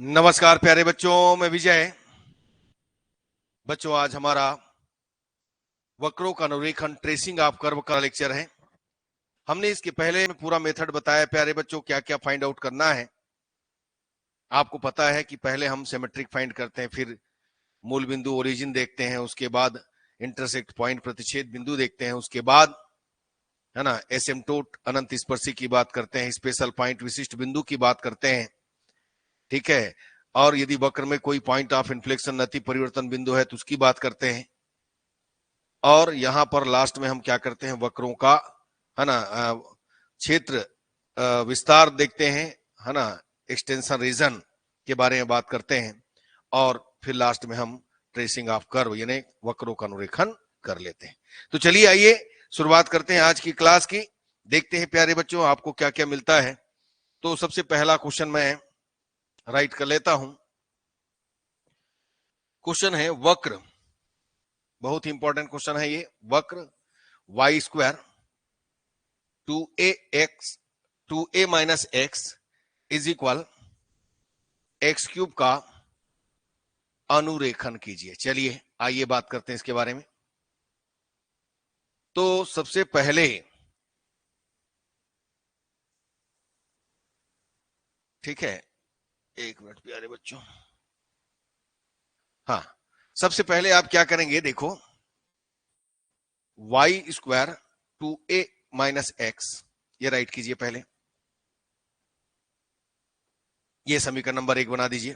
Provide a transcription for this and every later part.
नमस्कार प्यारे बच्चों, मैं विजय। बच्चों, आज हमारा वक्रों का अनुरेखण ट्रेसिंग ऑफ कर्व का लेक्चर है। हमने इसके पहले में पूरा मेथड बताया प्यारे बच्चों, क्या क्या फाइंड आउट करना है। आपको पता है कि पहले हम सिमेट्रिक फाइंड करते हैं, फिर मूल बिंदु ओरिजिन देखते हैं, उसके बाद इंटरसेक्ट पॉइंट प्रतिच्छेद बिंदु देखते हैं, उसके बाद है ना एसिम्पटोट अनंत स्पर्शी की बात करते हैं, स्पेशल पॉइंट विशिष्ट बिंदु की बात करते हैं, ठीक है। और यदि वक्र में कोई पॉइंट ऑफ इन्फ्लेक्शन नति परिवर्तन बिंदु है तो उसकी बात करते हैं। और यहां पर लास्ट में हम क्या करते हैं, वक्रों का है ना क्षेत्र विस्तार देखते हैं, है ना, एक्सटेंशन रीजन के बारे में बात करते हैं। और फिर लास्ट में हम ट्रेसिंग ऑफ कर्व यानी वक्रों का अनुरेखण कर लेते हैं। तो चलिए आइए शुरुआत करते हैं आज की क्लास की। देखते हैं प्यारे बच्चों आपको क्या क्या मिलता है। तो सबसे पहला क्वेश्चन मैं राइट कर लेता हूं। क्वेश्चन है वक्र, बहुत ही इंपॉर्टेंट क्वेश्चन है ये। वक्र y square 2a minus x is equal x cube का अनुरेखण कीजिए। चलिए आइए बात करते हैं इसके बारे में। तो सबसे पहले ठीक है, एक मिनट प्यारे बच्चों। हाँ, सबसे पहले आप क्या करेंगे, देखो y square 2a minus x ये राइट कीजिए पहले। ये समीकरण नंबर 1 बना दीजिए।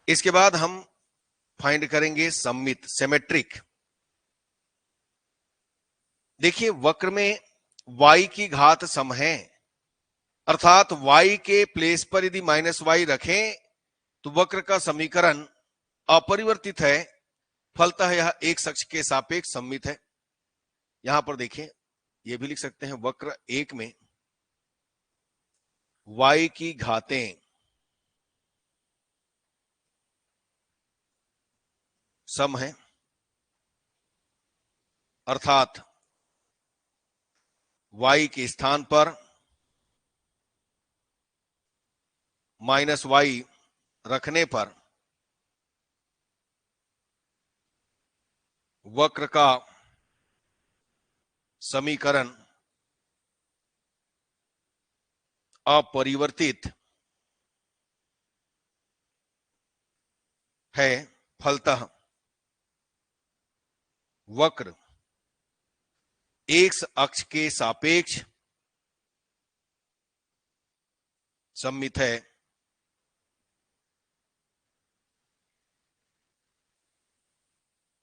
इसके बाद हम फाइंड करेंगे सममित सिमेट्रिक। देखिए वक्र में y की घात सम है, अर्थात y के प्लेस पर यदि माइनस वाई रखें तो वक्र का समीकरण अपरिवर्तित है, फलतः यह एक अक्ष के सापेक्ष सममित है। यहां पर देखिए यह भी लिख सकते हैं, वक्र एक में y की घातें सम है, अर्थात y के स्थान पर माइनस वाई रखने पर वक्र का समीकरण अपरिवर्तित है, फलतः वक्र एक्स अक्ष के सापेक्ष सममित है।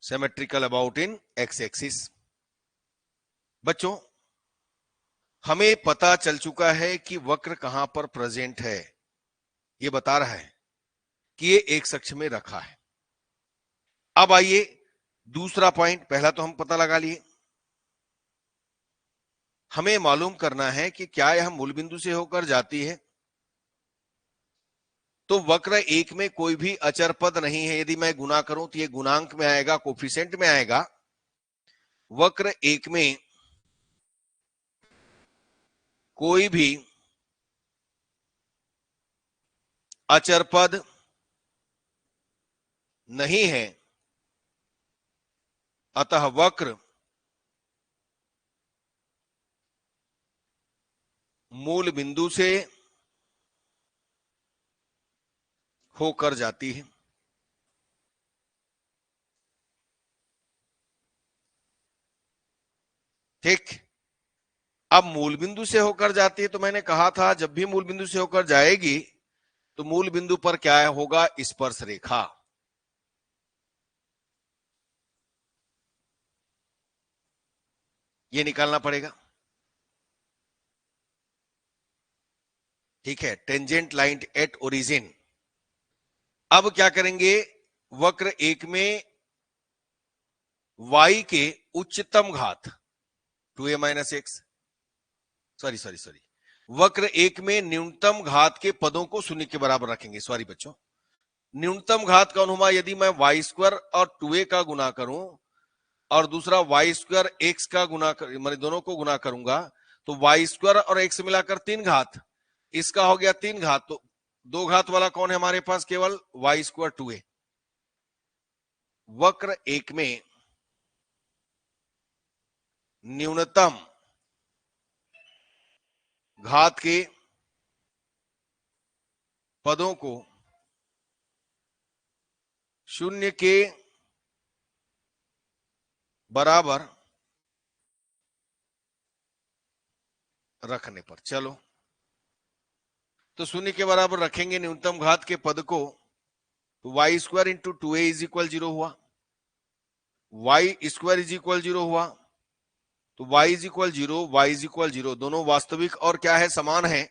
Symmetrical about in x axis. बच्चों हमें पता चल चुका है कि वक्र कहां पर प्रेजेंट है। यह बता रहा है कि ये एक अक्ष में रखा है। अब आइए दूसरा पॉइंट, पहला तो हम पता लगा लिए। हमें मालूम करना है कि क्या यह मूल बिंदु से होकर जाती है। तो वक्र एक में कोई भी अचर पद नहीं है। यदि मैं गुना करूं तो ये गुणांक में आएगा, कोफिशिएंट में आएगा। वक्र एक में कोई भी अचर पद नहीं है, अतः वक्र मूल बिंदु से होकर जाती है। ठीक, अब मूल बिंदु से होकर जाती है तो मैंने कहा था जब भी मूल बिंदु से होकर जाएगी तो मूल बिंदु पर क्या होगा, स्पर्श रेखा। ये निकालना पड़ेगा, ठीक है, टेंजेंट लाइन एट ओरिजिन। अब क्या करेंगे, वक्र एक में y के उच्चतम घात 2a माइनस एक्स, सॉरी, वक्र एक में न्यूनतम घात के पदों को शून्य के बराबर रखेंगे। सॉरी बच्चों, न्यूनतम घात कौन हुआ, यदि मैं वाई स्क्वायर और 2a का गुना करूं और दूसरा वाई स्क्वायर एक्स का गुना कर, मैं दोनों को गुना करूंगा तो वाई स्क्वायर और एक्स मिलाकर 3 घात, इसका हो गया 3 घात। तो दो घात वाला कौन है हमारे पास? केवल वाई स्क्वायर 2a। वक्र एक में न्यूनतम घात के पदों को शून्य के बराबर रखने पर, चलो तो शून्य के बराबर रखेंगे न्यूनतम घात के पद को, तो y square into 2a is equal 0 हुआ, वाई स्क्वायर इज इक्वल 0 हुआ, तो y is equal 0, y is equal 0, दोनों वास्तविक और क्या है? समान है।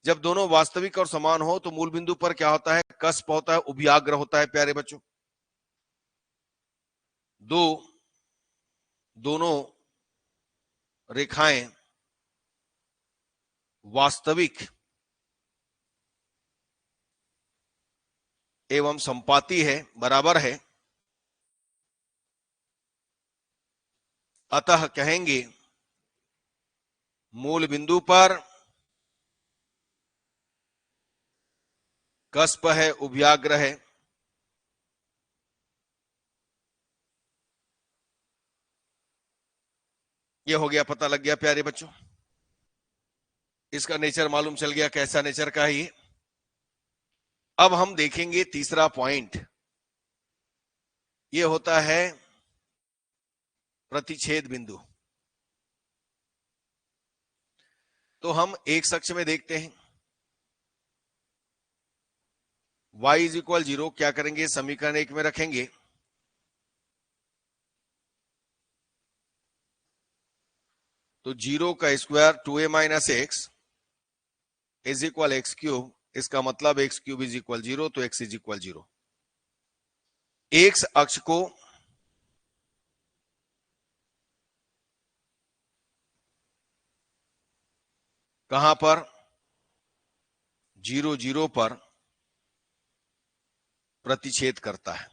जब दोनों वास्तविक और समान हो तो मूल बिंदु पर क्या होता है? कस्प होता है, उभयाग्र होता है प्यारे बच्चों। दोनों रेखाएं वास्तविक एवं संपाती है, बराबर है, अतः कहेंगे मूल बिंदु पर कस्प है, उभयाग्र है, ये हो गया, पता लग गया प्यारे बच्चों। इसका नेचर मालूम चल गया, कैसा नेचर का है ये। अब हम देखेंगे तीसरा पॉइंट, ये होता है प्रतिच्छेद बिंदु। तो हम एक अक्ष में देखते हैं, y इज इक्वल 0, क्या करेंगे? समीकरण एक में रखेंगे, तो 0 का square 2a minus x is equal x cube, इसका मतलब एक्स क्यूब इज इक्वल 0, तो x इज इक्वल 0। एक्स अक्ष को कहां पर? 0 0 पर प्रतिच्छेद करता है,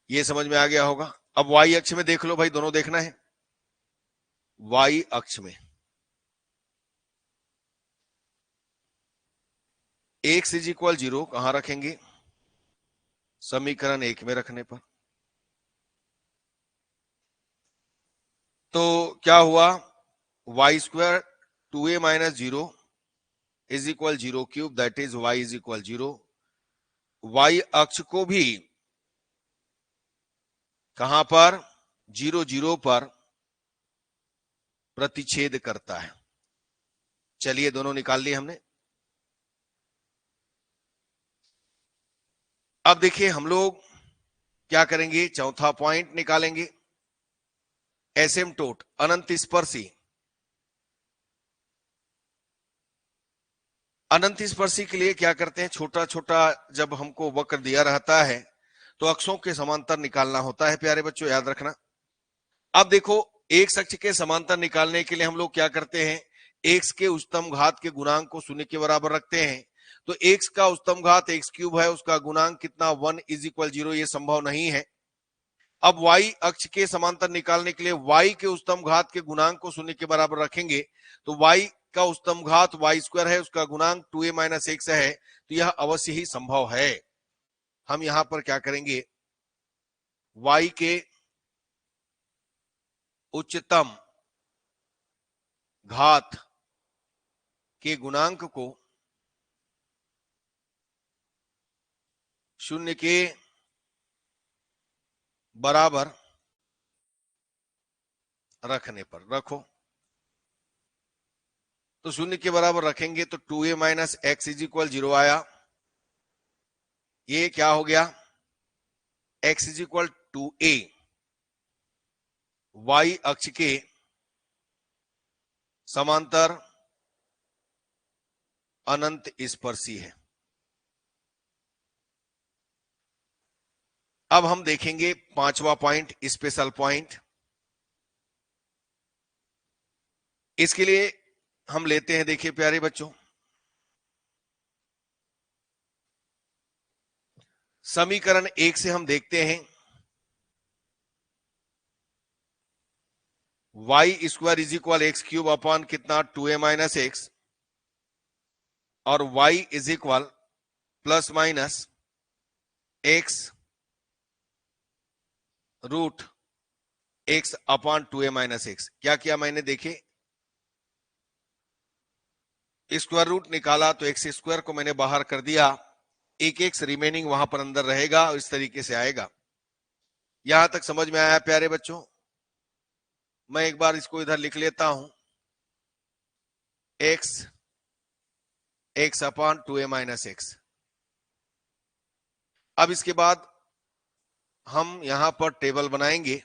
ये समझ में आ गया होगा। अब y अक्ष में देख लो भाई, दोनों देखना है। y अक्ष में x इज इक्वल 0 कहां रखेंगे? समीकरण एक में रखने पर। तो क्या हुआ? Y square 2a minus 0 is equal 0 cube, that is y is equal 0। y अक्ष को भी कहां पर? 0 0 पर प्रतिच्छेद करता है। चलिए दोनों निकाल लिए हमने। अब देखिए हम लोग क्या करेंगे, चौथा पॉइंट निकालेंगे, एसिम्पटोट, अनंत स्पर्शी। अनंत स्पर्शी के लिए क्या करते हैं, छोटा छोटा जब हमको वक्र दिया रहता है तो अक्षों के समांतर निकालना होता है प्यारे बच्चों, याद रखना। अब देखो, एक अक्ष के समांतर निकालने के लिए हम लोग क्या करते हैं, एक्स के उच्चतम घात के गुणांक को शून्य के बराबर रखते हैं। तो एक्स का उच्चतम घात एक्स क्यूब है, उसका गुणांक कितना? 1 इज इक्वल 0, ये संभव नहीं है। अब y अक्ष के समांतर निकालने के लिए y के उच्चतम घात के गुणांक को शून्य के बराबर रखेंगे, तो y का उच्चतम घात वाई स्क्वायर है, उसका गुणांक 2a माइनस एक्स है, तो यह अवश्य ही संभव है। हम यहां पर क्या करेंगे, y के उच्चतम घात के गुणांक को शून्य के बराबर रखने पर, रखो तो शून्य के बराबर रखेंगे तो 2a minus x is equal 0 आया। ये क्या हो गया? x is equal 2a, y अक्ष के समांतर अनंत स्पर्शी है। अब हम देखेंगे पांचवा पॉइंट, स्पेशल पॉइंट। इसके लिए हम लेते हैं, देखिए प्यारे बच्चों, समीकरण एक से हम देखते हैं y square is equal x cube upon कितना? 2a माइनस एक्स, और y is equal plus minus x root x upon 2a minus x. क्या किया मैंने, देखे स्क्वायर रूट निकाला तो एक्स स्क्वायर को मैंने बाहर कर दिया, एक एक्स रिमेनिंग वहां पर अंदर रहेगा और इस तरीके से आएगा। यहां तक समझ में आया प्यारे बच्चों? मैं एक बार इसको इधर लिख लेता हूं, x x upon 2a minus x. अब इसके बाद हम यहां पर टेबल बनाएंगे।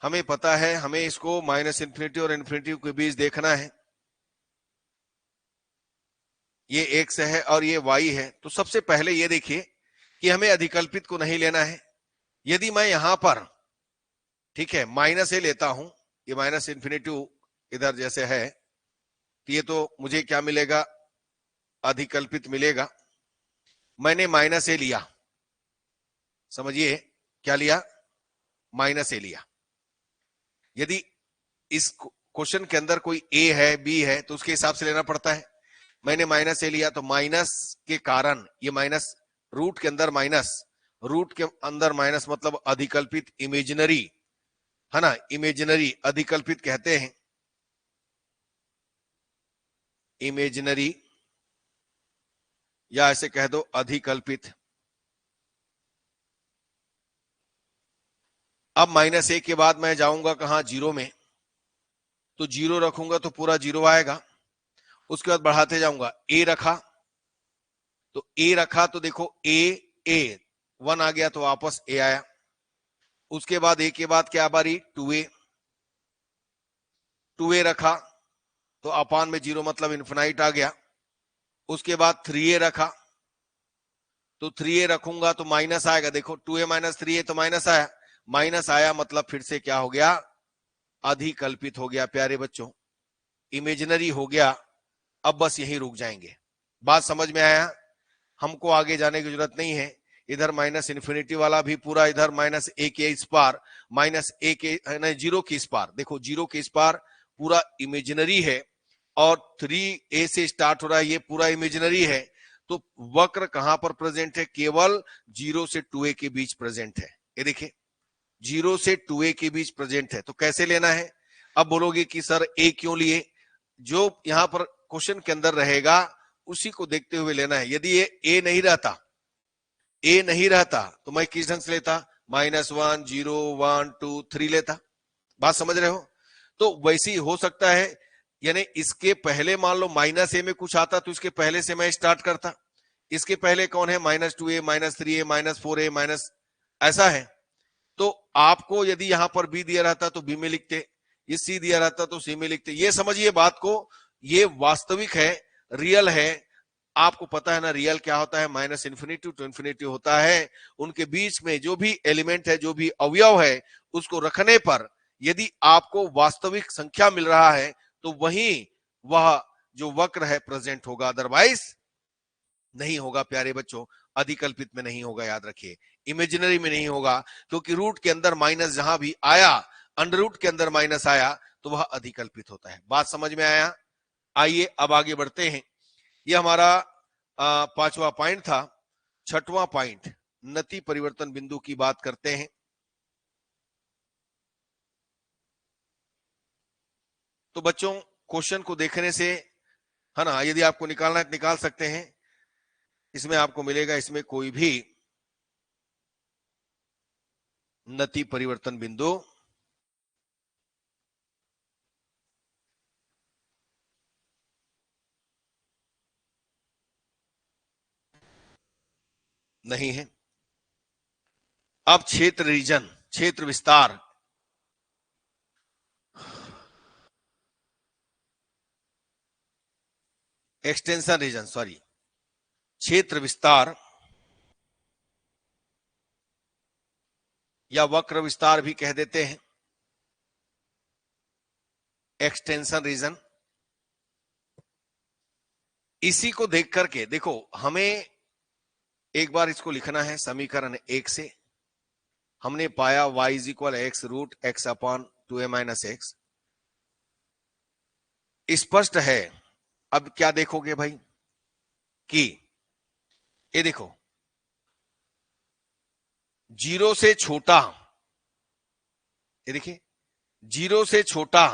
हमें पता है हमें इसको माइनस इन्फिनिटी और इन्फिनिटी के बीच देखना है। ये एक्स है और ये वाई है। तो सबसे पहले ये देखिए कि हमें अधिकल्पित को नहीं लेना है। यदि मैं यहां पर, ठीक है, माइनस ए लेता हूं, ये माइनस इन्फिनिटी इधर जैसे है, तो ये तो मुझे क्या मिलेगा, अधिकल्पित मिलेगा। मैंने माइनस ए लिया, समझिए क्या लिया, माइनस ए लिया। यदि इस क्वेश्चन के अंदर कोई ए है बी है तो उसके हिसाब से लेना पड़ता है। मैंने माइनस ए लिया तो माइनस के कारण ये माइनस, रूट के अंदर माइनस, रूट के अंदर माइनस मतलब अधिकल्पित, इमेजिनरी है ना, इमेजिनरी अधिकल्पित कहते हैं, इमेजिनरी या ऐसे कह दो अधिकल्पित। अब माइनस ए के बाद मैं जाऊंगा कहां, जीरो में, तो जीरो रखूंगा तो पूरा जीरो आएगा। उसके बाद बढ़ाते जाऊंगा, ए रखा तो ए रखा तो देखो ए ए 1 आ गया तो वापस ए आया। उसके बाद ए के बाद क्या बारी, 2a, 2a रखा तो अपान में जीरो मतलब इन्फिनाइट आ गया। उसके बाद 3a रखा तो 3a रखूंगा तो माइनस आएगा, देखो 2a माइनस 3a तो माइनस आया, माइनस आया मतलब फिर से क्या हो गया, अधिकल्पित हो गया प्यारे बच्चों, इमेजिनरी हो गया। अब बस यहीं रुक जाएंगे। बात समझ में आया? हमको आगे जाने की जरूरत नहीं है। इधर माइनस इन्फिनिटी वाला भी पूरा, इधर माइनस ए के इस पार, माइनस ए के नहीं जीरो के इस पार, देखो जीरो के इस पार पूरा इमेजिनरी है और 3a से स्टार्ट हो रहा है, ये पूरा इमेजिनरी है। तो वक्र कहां पर प्रेजेंट है, केवल 0 से 2a के बीच प्रेजेंट है। ये देखिए 0 से 2a के बीच प्रेजेंट है। तो कैसे लेना है? अब बोलोगे कि सर a क्यों लिए, जो यहां पर क्वेश्चन के अंदर रहेगा उसी को देखते हुए लेना है। यदि ये ए नहीं रहता, ए नहीं रहता तो मैं किस ढंग से लेता, -1 0 1 2 3 लेता। बात समझ रहे हो? तो वैसे ही हो सकता है, यानी इसके पहले मान लो माइनस ए में कुछ आता तो इसके पहले से मैं स्टार्ट करता। इसके पहले कौन है, -2a -3a -4a माइनस, ऐसा है। तो आपको यदि यहां पर बी दिया रहता तो बी में लिखते, ये सी दिया रहता तो सी में लिखते। ये समझिए बात को, ये वास्तविक है, रियल है। आपको पता है ना रियल क्या होता है, माइनस इन्फिनिटी टू इन्फिनिटी होता है। उनके बीच में जो भी एलिमेंट है, जो भी अवयव है, उसको रखने पर यदि आपको वास्तविक संख्या मिल रहा है तो वही वह जो वक्र है प्रेजेंट होगा, अदरवाइज नहीं होगा प्यारे बच्चों। अधिकल्पित में नहीं होगा, याद रखिए, इमेजिनरी में नहीं होगा, क्योंकि रूट के अंदर माइनस जहां भी आया, अंडर रूट के अंदर माइनस आया तो वह अधिकल्पित होता है। बात समझ में आया? आइए अब आगे बढ़ते हैं। यह हमारा पांचवा पॉइंट था। छठवां पॉइंट, नति परिवर्तन बिंदु की बात करते हैं। तो बच्चों क्वेश्चन को देखने से है ना, यदि आपको निकालना है तो निकाल सकते हैं। इसमें आपको मिलेगा, इसमें कोई भी नति परिवर्तन बिंदु नहीं है। अब क्षेत्र रीजन, क्षेत्र विस्तार, एक्सटेंशन रीजन, सॉरी, क्षेत्र विस्तार या वक्र विस्तार भी कह देते हैं, एक्सटेंशन रीजन। इसी को देख करके देखो, हमें एक बार इसको लिखना है समीकरण 1 से। हमने पाया y is equal x root x upon 2a minus x. स्पष्ट है अब क्या देखोगे भाई कि ये देखो, जीरो से छोटा, ये देखिए, जीरो से छोटा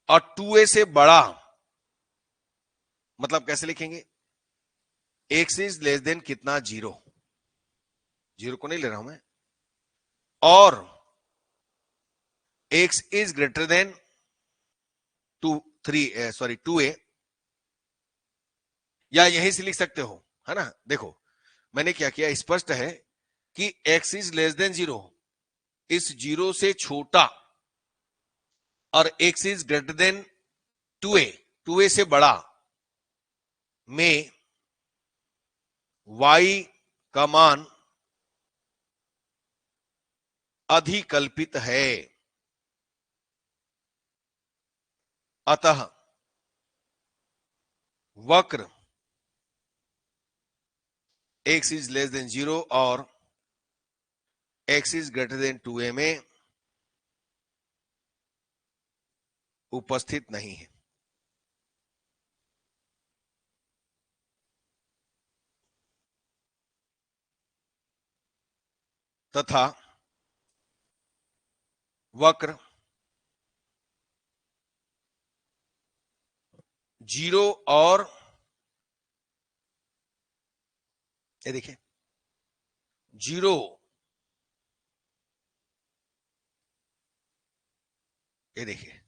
और 2a से बड़ा, मतलब कैसे लिखेंगे, एक्स इज लेस देन कितना, जीरो, जीरो को नहीं ले रहा हूं मैं, और x is greater than 2a, या यहीं से लिख सकते हो, है ना। देखो मैंने क्या किया, स्पष्ट है कि x is less than zero, इस जीरो से छोटा, और x is greater than 2a, 2a से बड़ा में y का मान अधिकल्पित है। अतः वक्र x is less than zero और x is greater than 2a में उपस्थित नहीं है। तथा वक्र जीरो और, ये देखिए, जीरो, ये देखिए,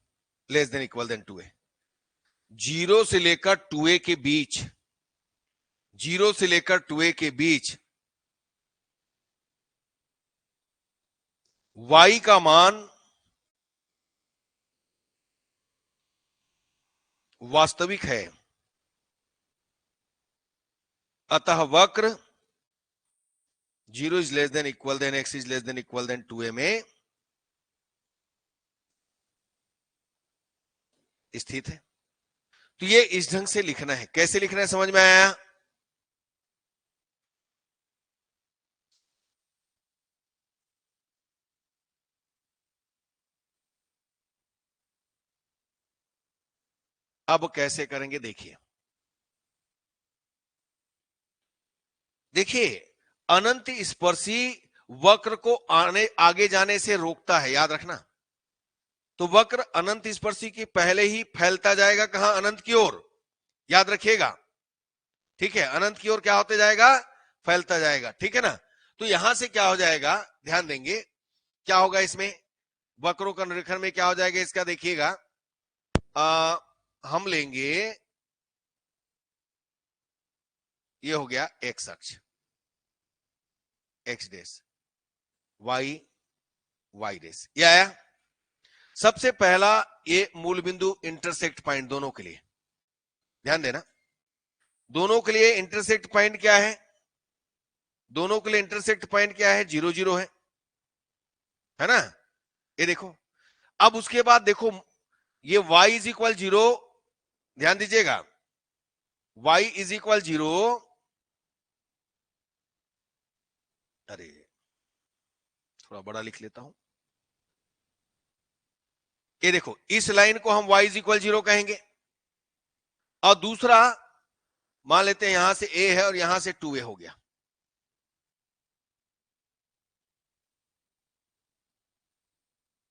less than equal than 2a, zero से लेकर 2a के बीच, जीरो से लेकर 2a के बीच y का मान वास्तविक है। अतः वक्र zero is less than equal than x is less than equal than 2a में स्थित है। तो ये इस ढंग से लिखना है। कैसे लिखना है, समझ में आया? अब कैसे करेंगे देखिए, देखिए अनंत स्पर्शी वक्र को आगे जाने से रोकता है, याद रखना। तो वक्र अनंत स्पर्शी की पहले ही फैलता जाएगा, कहां, अनंत की ओर, याद रखिएगा। ठीक है, अनंत की ओर क्या होते जाएगा, फैलता जाएगा, ठीक है ना। तो यहां से क्या हो जाएगा, ध्यान देंगे क्या होगा इसमें, वक्रों का निरीक्षण में क्या हो जाएगा इसका, देखिएगा, हम लेंगे, ये हो गया एक्स अक्ष, एक्स डेस, वाई, वाई डेस, ये आया। सबसे पहला ये मूल बिंदु इंटरसेक्ट पॉइंट दोनों के लिए, ध्यान देना, दोनों के लिए इंटरसेक्ट पॉइंट क्या है, दोनों के लिए इंटरसेक्ट पॉइंट क्या है, 0 0 है ना। ये देखो, अब उसके बाद देखो, ये y इज इक्वल 0, ध्यान दीजिएगा, y इज इक्वल 0, अरे थोड़ा बड़ा लिख लेता हूं, ये देखो, इस लाइन को हम y इज इक्वल 0 कहेंगे, और दूसरा मान लेते हैं यहां से a है और यहां से 2a हो गया।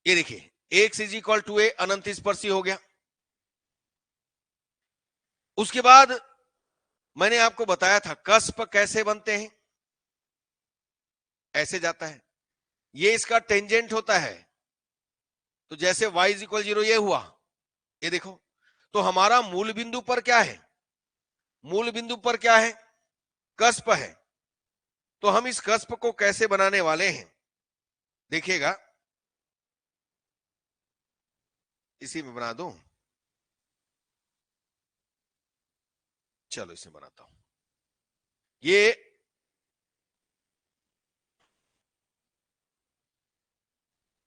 ये देखिए x is equal to a, अनंत स्पर्शी हो गया। उसके बाद मैंने आपको बताया था कस्प कैसे बनते हैं, ऐसे जाता है, ये इसका टेंजेंट होता है, तो जैसे y इज इक्वल 0 ये हुआ, ये देखो, तो हमारा मूल बिंदु पर क्या है, मूल बिंदु पर क्या है, कस्प है। तो हम इस कस्प को कैसे बनाने वाले हैं, देखिएगा, इसी में बना दूं, चलो इसे बनाता हूं, ये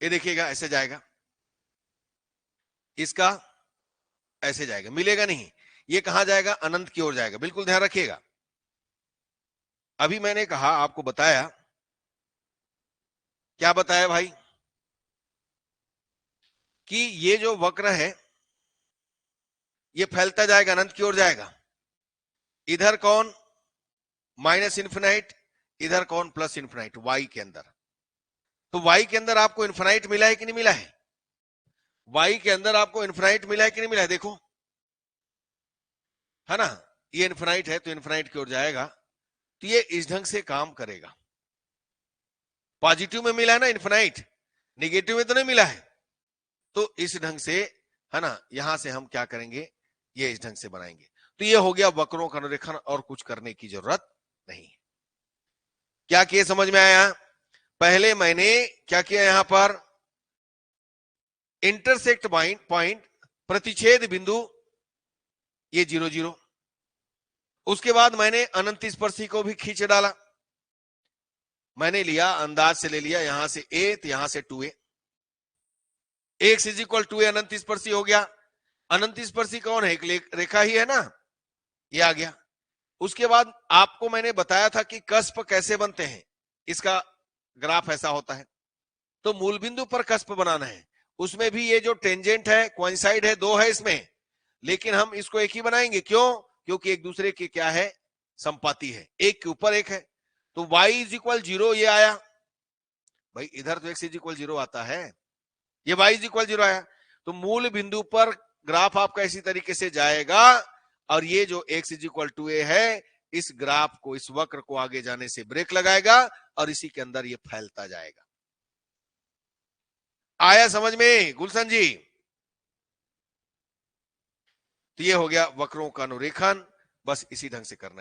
देखिएगा ऐसे जाएगा, इसका ऐसे जाएगा, मिलेगा नहीं, ये कहां जाएगा, अनंत की ओर जाएगा, बिल्कुल ध्यान रखिएगा। अभी मैंने कहा, आपको बताया, क्या बताया भाई, कि ये जो वक्र है ये फैलता जाएगा, अनंत की ओर जाएगा। इधर कौन माइनस इन्फिनाइट, इधर कौन प्लस इन्फिनाइट, y के अंदर। तो y के अंदर आपको इन्फिनाइट मिला है कि नहीं मिला है? y के अंदर आपको इन्फिनाइट मिला है कि नहीं मिला है? देखो, है ना, ये इन्फिनाइट है तो इन्फिनाइट की ओर जाएगा, तो ये इस ढंग से काम करेगा। पॉजिटिव में मिला है ना इन्फिनाइट, नेगेटिव में तो नहीं मिला है। तो इस ढंग से, है ना, यहां से हम क्या करेंगे, ये इस ढंग से बनाएंगे। तो ये हो गया वक्रों का अनुरेखण, और कुछ करने की जरूरत नहीं। क्या किए समझ में आया? पहले मैंने क्या किया, यहां पर इंटरसेक्ट पॉइंट, प्रतिच्छेद बिंदु, ये 0 0। उसके बाद मैंने अनंत स्पर्शी को भी खींच डाला। मैंने लिया, अंदाज से ले लिया, यहां से a तो यहां से 2a, x is equal to A अनंत स्पर्शी हो गया। अनंत स्पर्शी कौन है? एक रेखा ही है ना, ये आ गया। उसके बाद आपको मैंने बताया था कि कस्प कैसे बनते हैं, इसका ग्राफ ऐसा होता है। तो मूल बिंदु पर कस्प बनाना है, उसमें भी ये जो टेंजेंट है, कोइंसाइड है, 2 है इसमें, लेकिन हम इसको एक ही बनाएंगे। क्यों? क्योंकि एक दूसरे के क्या है, संपाती है, एक के ऊपर एक है। तो y इज इक्वल 0 ये आया भाई, इधर तो x इज इक्वल 0 आता है, ये y इज इक्वल 0 आया। तो मूल बिंदु पर ग्राफ आपका इसी तरीके से जाएगा, और ये जो x इज इक्वल टू ए है, इस ग्राफ को, इस वक्र को आगे जाने से ब्रेक लगाएगा, और इसी के अंदर ये फैलता जाएगा। आया समझ में गुलशन जी? तो ये हो गया वक्रों का अनुरेखण, बस इसी ढंग से करना है।